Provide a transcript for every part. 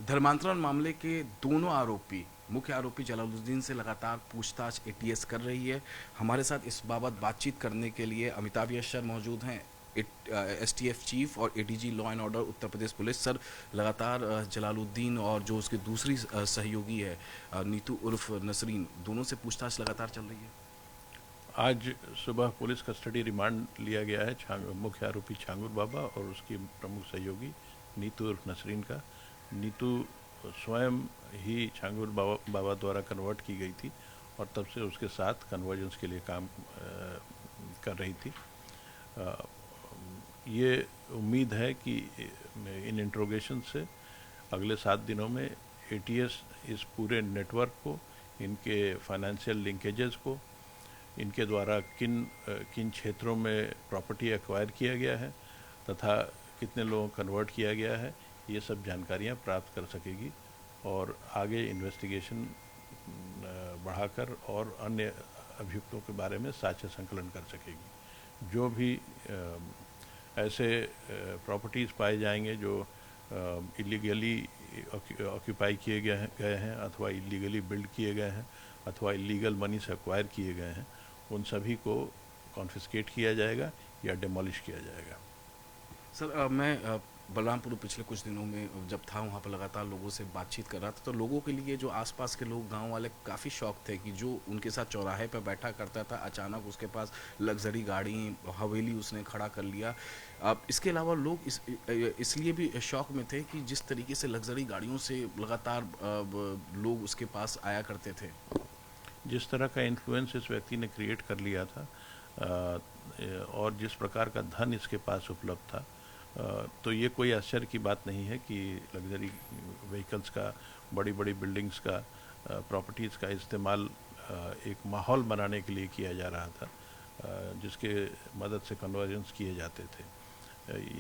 धर्मांतरण मामले के दोनों आरोपी मुख्य आरोपी जलालुद्दीन से लगातार पूछताछ एटीएस कर रही है। हमारे साथ इस बाबत बातचीत करने के लिए अमिताभ यश सर मौजूद हैं, एसटीएफ चीफ और ADG law and order Uttar Pradesh police. Sir, लगातार जलालुद्दीन और जो उसकी दूसरी सहयोगी है नीतू उर्फ नसरीन, दोनों से पूछताछ लगातार चल रही है। आज सुबह पुलिस कस्टडी रिमांड लिया गया है मुख्य आरोपी छांगुर बाबा और उसकी प्रमुख सहयोगी नीतू उर्फ नसरीन का। नीतू स्वयं ही छांगुर बाबा द्वारा कन्वर्ट की गई थी और तब से उसके साथ कन्वर्जेंस के लिए काम कर रही थी। ये उम्मीद है कि इन इंट्रोगेशन से अगले 7 दिनों में एटीएस इस पूरे नेटवर्क को, इनके फाइनेंशियल लिंकेजेस को, इनके द्वारा किन किन क्षेत्रों में प्रॉपर्टी एक्वायर किया गया है तथा कितने लोगों को कन्वर्ट किया गया है, ये सब जानकारियां प्राप्त कर सकेगी और आगे इन्वेस्टिगेशन बढ़ाकर और अन्य अभियुक्तों के बारे में साक्ष्य संकलन कर सकेगी। जो भी ऐसे प्रॉपर्टीज़ पाए जाएंगे जो इलीगली ऑक्यूपाई किए गए हैं अथवा इलीगली बिल्ड किए गए हैं अथवा इलीगल मनी से एक्वायर किए गए हैं, उन सभी को कॉन्फिस्केट किया जाएगा या डिमोलिश किया जाएगा। सर, मैं बलरामपुर पिछले कुछ दिनों में जब था वहाँ पर लगातार लोगों से बातचीत कर रहा था, तो लोगों के लिए जो आसपास के लोग, गांव वाले काफ़ी शौक थे कि जो उनके साथ चौराहे पर बैठा करता था, अचानक उसके पास लग्जरी गाड़ी, हवेली उसने खड़ा कर लिया। अब इसके अलावा लोग इसलिए भी शौक में थे कि जिस तरीके से लग्जरी गाड़ियों से लगातार लोग उसके पास आया करते थे। जिस तरह का इन्फ्लुएंस इस व्यक्ति ने क्रिएट कर लिया था और जिस प्रकार का धन इसके पास उपलब्ध था, तो ये कोई आश्चर्य की बात नहीं है कि लग्जरी व्हीकल्स का, बड़ी बड़ी बिल्डिंग्स का, प्रॉपर्टीज़ का इस्तेमाल एक माहौल बनाने के लिए किया जा रहा था, जिसके मदद से कन्वर्जेंस किए जाते थे।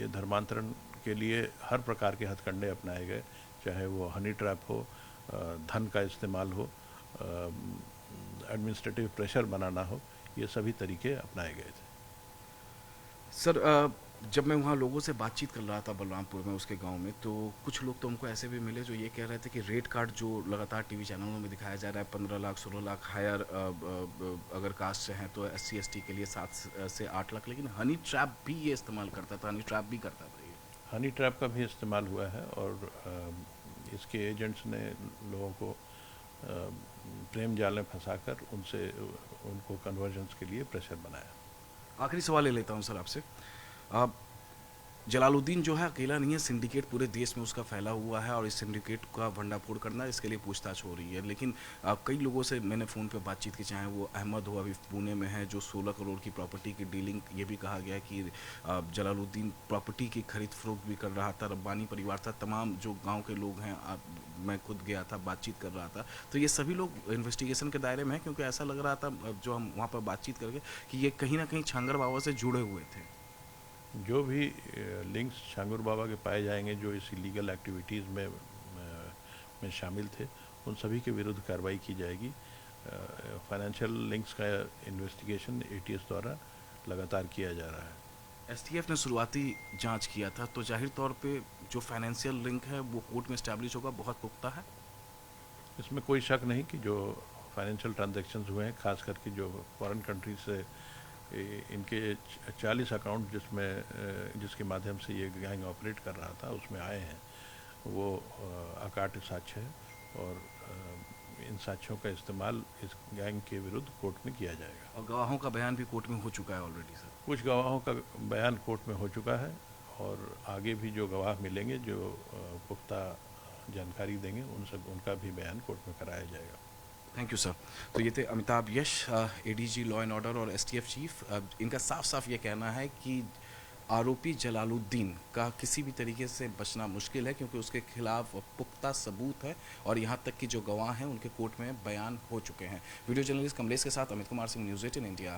ये धर्मांतरण के लिए हर प्रकार के हथकंडे अपनाए गए, चाहे वो हनी ट्रैप हो, धन का इस्तेमाल हो, एडमिनिस्ट्रेटिव प्रेशर बनाना हो, ये सभी तरीके अपनाए गए थे। सर, जब मैं वहाँ लोगों से बातचीत कर रहा था बलरामपुर में, उसके गांव में, तो कुछ लोग तो हमको ऐसे भी मिले जो ये कह रहे थे कि रेट कार्ड जो लगातार टीवी चैनलों में दिखाया जा रहा है, 15 लाख 16 लाख हायर अगर कास्ट से हैं तो SC ST के लिए 7 से 8 लाख, लेकिन हनी ट्रैप भी ये इस्तेमाल करता था, हनी ट्रैप भी करता था ये। हनी ट्रैप का भी इस्तेमाल हुआ है और इसके एजेंट्स ने लोगों को प्रेम जाल में फंसाकर उनको कन्वर्जेंस के लिए प्रेशर बनाया। आखिरी सवाल ले लेता हूँ सर आपसे। जलालुद्दीन जो है अकेला नहीं है, सिंडिकेट पूरे देश में उसका फैला हुआ है और इस सिंडिकेट का भंडाफोड़ करना, इसके लिए पूछताछ हो रही है। लेकिन कई लोगों से मैंने फ़ोन पे बातचीत की, चाहे वो अहमद हो, अभी पुणे में है, जो 16 करोड़ की प्रॉपर्टी की डीलिंग, ये भी कहा गया कि जलालुद्दीन प्रॉपर्टी की खरीद फरोख्त भी कर रहा था, रब्बानी परिवार था, तमाम जो गाँव के लोग हैं, मैं खुद गया था, बातचीत कर रहा था, तो ये सभी लोग इन्वेस्टिगेशन के दायरे में हैं, क्योंकि ऐसा लग रहा था जो हम वहाँ पर बातचीत करके कि ये कहीं ना कहीं छांगर बाबा से जुड़े हुए थे। जो भी लिंक्स छांगुर बाबा के पाए जाएंगे जो इस इलीगल एक्टिविटीज़ में शामिल थे, उन सभी के विरुद्ध कार्रवाई की जाएगी। फाइनेंशियल लिंक्स का इन्वेस्टिगेशन एटीएस द्वारा लगातार किया जा रहा है। STF ने शुरुआती जांच किया था, तो जाहिर तौर पे जो फाइनेंशियल लिंक है वो कोर्ट में स्टैब्लिश होगा, बहुत पुख्ता है। इसमें कोई शक नहीं कि जो फाइनेंशियल ट्रांजैक्शंस हुए हैं, खास करके जो फॉरेन कंट्री से इनके 40 अकाउंट जिसके माध्यम से ये गैंग ऑपरेट कर रहा था, उसमें आए हैं, वो अकाट्य साक्ष्य है और इन साक्ष्यों का इस्तेमाल इस गैंग के विरुद्ध कोर्ट में किया जाएगा। और गवाहों का बयान भी कोर्ट में हो चुका है ऑलरेडी सर। कुछ गवाहों का बयान कोर्ट में हो चुका है और आगे भी जो गवाह मिलेंगे जो पुख्ता जानकारी देंगे, उनका भी बयान कोर्ट में कराया जाएगा। Thank you sir. तो ये थे अमिताभ यश, एडीजी लॉ एंड ऑर्डर और STF चीफ। इनका साफ साफ ये कहना है कि आरोपी जलालुद्दीन का किसी भी तरीके से बचना मुश्किल है, क्योंकि उसके खिलाफ पुख्ता सबूत है और यहाँ तक कि जो गवाह हैं उनके कोर्ट में बयान हो चुके हैं। वीडियो जर्नलिस्ट कमलेश के साथ अमित कुमार सिंह, न्यूज़ 18 इंडिया।